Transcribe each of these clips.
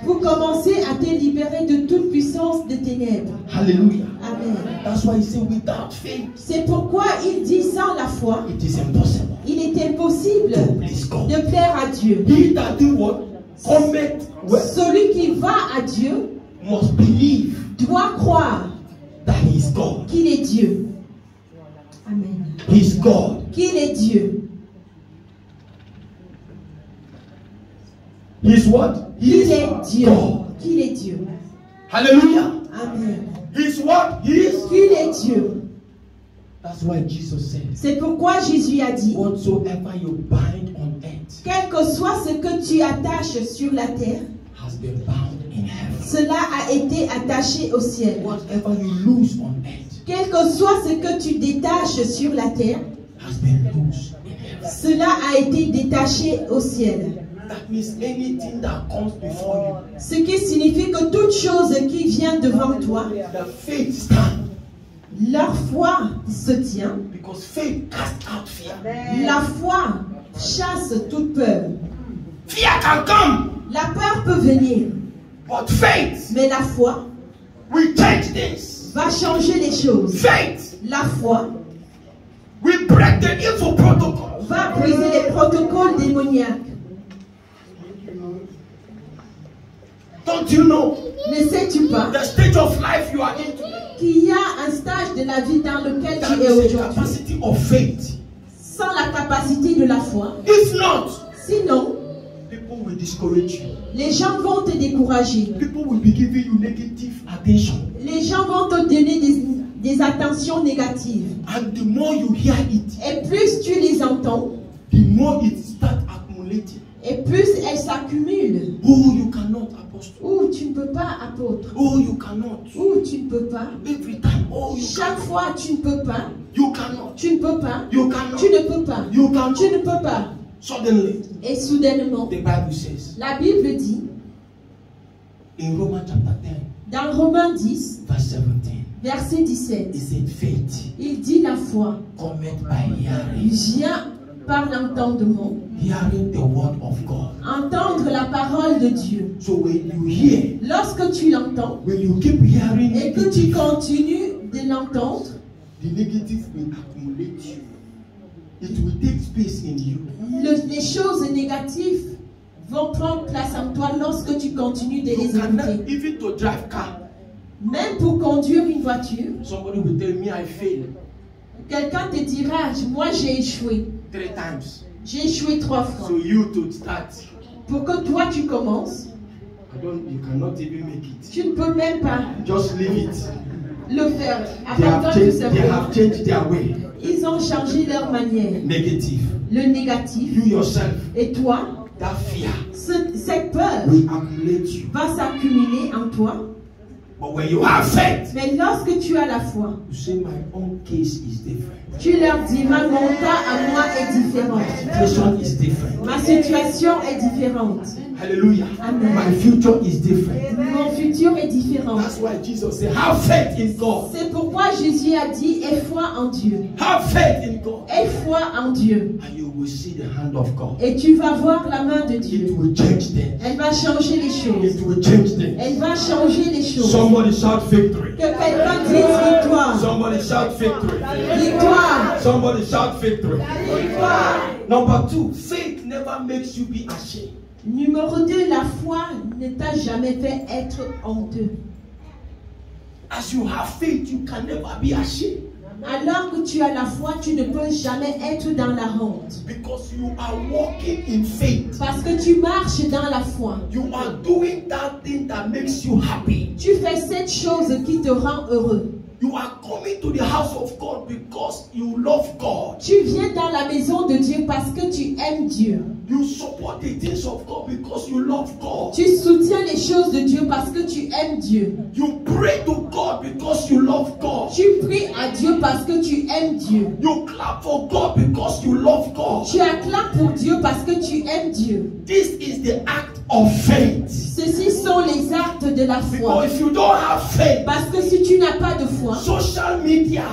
Vous commencez à te libérer de toute puissance des ténèbres. Hallelujah. Amen. That's why he said without faith. C'est pourquoi il dit sans la foi, It is impossible. il est impossible To please God. de plaire à Dieu. He that do what? Commit well. Celui qui va à Dieu Must believe doit croire that he is God. qu'il est Dieu. Amen. He is God. Qu'il est Dieu. He is what? He Qu'il is est Dieu. God. Qu'il est Dieu. Hallelujah. Amen. He is what? He is. Qu'il est Dieu. That's why Jesus said, C'est pourquoi Jésus a dit, whatsoever you bind on earth quel que soit ce que tu attaches sur la terre, has been bound in heaven. cela a été attaché au ciel. Whatever you lose on earth Quel que soit ce que tu détaches sur la terre, has been loosed in heaven. cela a été détaché au ciel. That means anything that comes before you, Ce qui signifie que toute chose qui vient devant toi, the faith stand. leur foi se tient. Because faith casts out fear. La foi chasse toute peur. Fear can come, La peur peut venir, but faith mais la foi will change things. va changer les choses. Faith La foi will break the evil protocol. va briser les protocoles démoniaques. Don't you know Ne sais-tu pas the stage of life you are in today? qu'il y a un stage de la vie dans lequel That tu es is the aujourd'hui capacity of faith. sans la capacité de la foi? If not, Sinon, people will discourage you. les gens vont te décourager. People will be giving you negative attention. Les gens vont te donner des attentions négatives. And the more you hear it, Et plus tu les entends, the more it starts accumulating. et plus elles s'accumulent. Oh, you cannot, apostle. Ou tu ne peux pas, apôtre. Oh, you cannot. Ou tu ne peux pas. Every time, oh, you Chaque cannot. fois, tu ne peux pas. You cannot. Tu ne peux pas. You cannot. Tu ne peux pas. You cannot. Tu ne peux pas. Suddenly, Et soudainement, the Bible says la Bible dit, in Romans chapter 10, dans Romains 10, verse 17, verset 17, it said faith il dit la foi cometh by hearing, vient par l'entendement, hearing the word of God. entendre la parole de Dieu. So when you hear, Lorsque tu l'entends when you keep hearing et que tu negative, continues de l'entendre, the negative will accumulate you. It will take space in you. les choses négatives vont prendre place en toi lorsque tu continues de You les cannot, écouter. even to drive car. Même pour conduire une voiture, Somebody will tell me I failed quelqu'un te dira, moi j'ai échoué. 3 times. J'ai échoué 3 fois. So you to start, Pour que toi tu commences, you cannot even make it. tu ne peux même pas Just leave it. le faire. They have Abandonne tout changed, they simplement. have changed their way. Ils ont changé leur manière. Negative. Le négatif. You yourself, Et toi, that fear cette peur will accumulate you. va s'accumuler en toi. But when you have faith, Mais lorsque tu as la foi, you say my own case is different. tu leur diras, mon cas à moi est différent. Situation is different. Ma situation est différente. Hallelujah. Amen. My future is different. Mon futur est différent. That's why Jesus said, have faith in God. C'est pourquoi Jésus a dit, aie foi en Dieu. Have faith in God. Aie foi en Dieu. And you will see the hand of God. Et tu vas voir la main de It Dieu. will change things. Elle va changer les choses. It will change things. Elle va changer les choses. Somebody shout victory. Que quelqu'un dise victoire. Somebody shout victory. Victoire. Somebody shout victory. Victoire. Number 2, faith never makes you be ashamed. Numéro 2, la foi ne t'a jamais fait être honteux. As you have faith, you can never be ashamed. Alors que tu as la foi, tu ne peux jamais être dans la honte. Because you are walking in faith. Parce que tu marches dans la foi. You are doing that thing that makes you happy. Tu fais cette chose qui te rend heureux. You are coming to the house of God because you love God. Tu viens dans la maison de Dieu parce que tu aimes Dieu. You support the things of God because you love God. Tu soutiens les choses de Dieu parce que tu aimes Dieu. You pray to God because you love God. Tu pries à Dieu parce que tu aimes Dieu. You clap for God because you love God. Tu acclames pour Dieu parce que tu aimes Dieu. This is the act of faith. Ceci sont les actes de la foi. Because if you don't have faith, Parce que si tu n'as pas de foi, social media,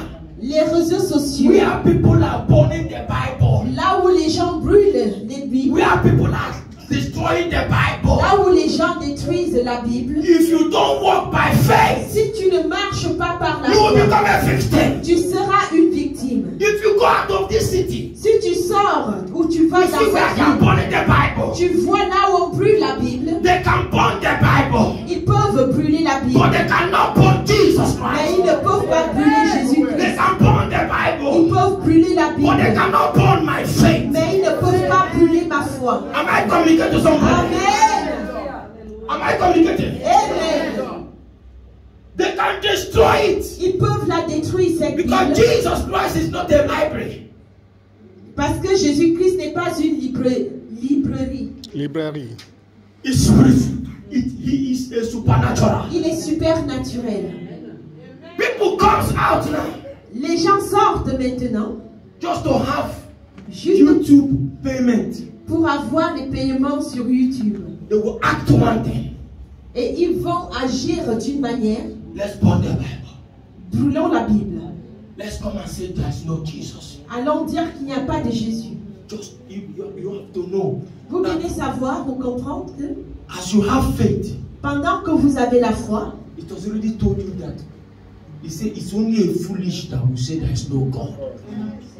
les réseaux sociaux, where people are burning the Bible, là où les gens brûlent les Bibles, where people are destroying the Bible, là où les gens détruisent la Bible, if you don't walk by faith, si tu ne marches pas par la you will foi, become a victim. tu seras une victime. If you go out of this city, Si tu sors ou tu vas you see dans where cette they are ville, burning the Bible. tu vois là où on brûle la Bible, They can burn the Bible, ils peuvent brûler la Bible, but they cannot burn Jesus mais Christ. ils ne peuvent pas brûler They Jésus-Christ. can burn the Ils Bible, peuvent brûler la but they Bible, cannot burn my faith. mais ils ne peuvent pas brûler ma foi. Am I communicating to somebody? Amen. Am I communicating? Amen. They can destroy it Ils peuvent la détruire, cette because Bible, Jesus Christ is not a library. parce que Jésus-Christ n'est pas une librairie. Librairie. It's spiritual. He is a supernatural. Il est supernaturel. People comes out now Les gens sortent maintenant just to have juste YouTube payment. pour avoir les paiements sur YouTube. They will act one thing. Et ils vont agir d'une manière. Let's burn the Bible. Brûlons la Bible. Let's come and say there's no Jesus. Allons dire qu'il n'y a pas de Jésus. Just you have to know Vous that devez savoir ou comprendre que as you have faith, pendant que vous avez la foi, it was already told you that he said it's only a foolish that will say there is no God.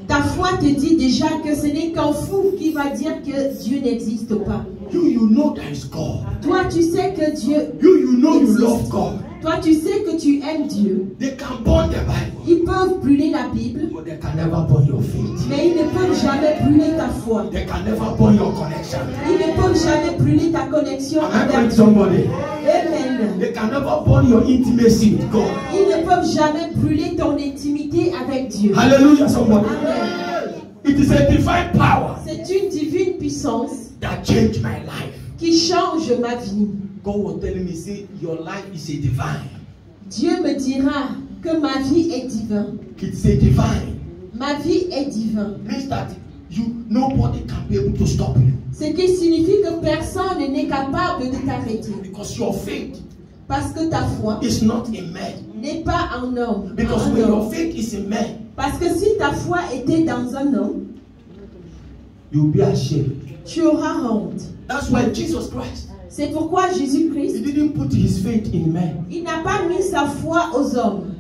ta foi te dit déjà que ce n'est qu'un fou qui va dire que Dieu n'existe pas. You know there is God. Toi, tu sais que Dieu You know you existe. love God. Toi, tu sais que tu aimes Dieu. They can burn the Bible, Ils peuvent brûler la Bible, but they can never burn your faith. mais ils ne peuvent jamais brûler ta foi. They can never burn your connection. Ils ne peuvent jamais brûler ta connexion Am I avec calling Dieu. somebody? Amen. They can never burn your intimacy with God. Ils ne peuvent jamais brûler ton intimité avec Dieu. Hallelujah, somebody. Amen. It is a divine power C'est une divine puissance that changed my life. qui change ma vie. God was telling me, say, your life is a divine. Dieu me dira que ma vie est divine. It's a divine. Ma vie est divine. Means that nobody can be able to stop you. Ce qui signifie que personne n'est capable de t'arrêter. Because your faith Parce que ta foi is not in man. n'est pas en homme. Because en when homme. your faith is in man, Parce que si ta foi était dans un homme, you'll be ashamed. tu auras honte. That's why Jesus Christ, C'est pourquoi he Jésus-Christ, didn't put his faith in man. il n'a pas mis sa foi aux hommes.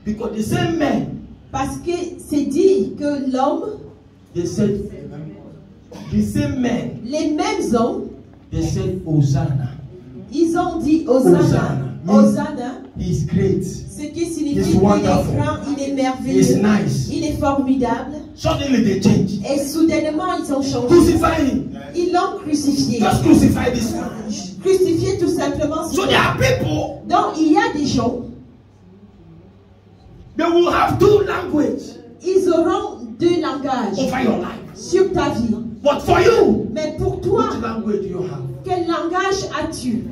Because the same man, Parce que c'est dit que l'homme, they said, the same man, les mêmes hommes, they said, Hosanna. ils ont dit Hosanna. Hosanna. Hosanna, He is great. ce qui signifie He's qu'il est wonderful. grand, il est He is merveilleux, nice. il est formidable. Suddenly they change. Et soudainement, ils ont changé. Crucify him. Ils l'ont crucifié. Just crucify this man. Crucifié tout simplement. So there are people, Donc, il y a des gens, they will have two languages ils auront deux langages over your life. sur ta vie. But for you, Mais pour toi, which language do you have? quel langage as-tu?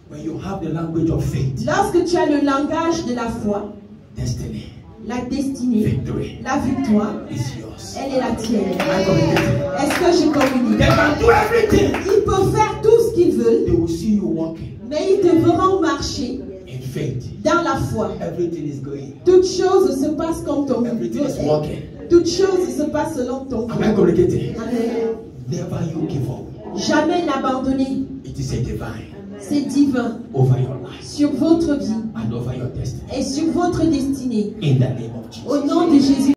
When you have the language of faith, Lorsque tu as le langage de la foi, destiny, la destinée, victory la victoire, is yours. elle est la tienne. Am I communicating? Est-ce que je communique? They can do everything. Ils peuvent faire tout ce qu'ils veulent, They will see you walking mais ils te verront marcher in faith. dans la foi. Everything is going. Toutes choses se passent comme ton Everything is working. Toutes choses se passent selon ton Am I communicating? Amen. Never you give up. Jamais n'abandonner. It is a divine C'est divin over your life sur votre vie and over your destiny. et sur votre destinée. In the name of Jesus. Au nom de Jésus.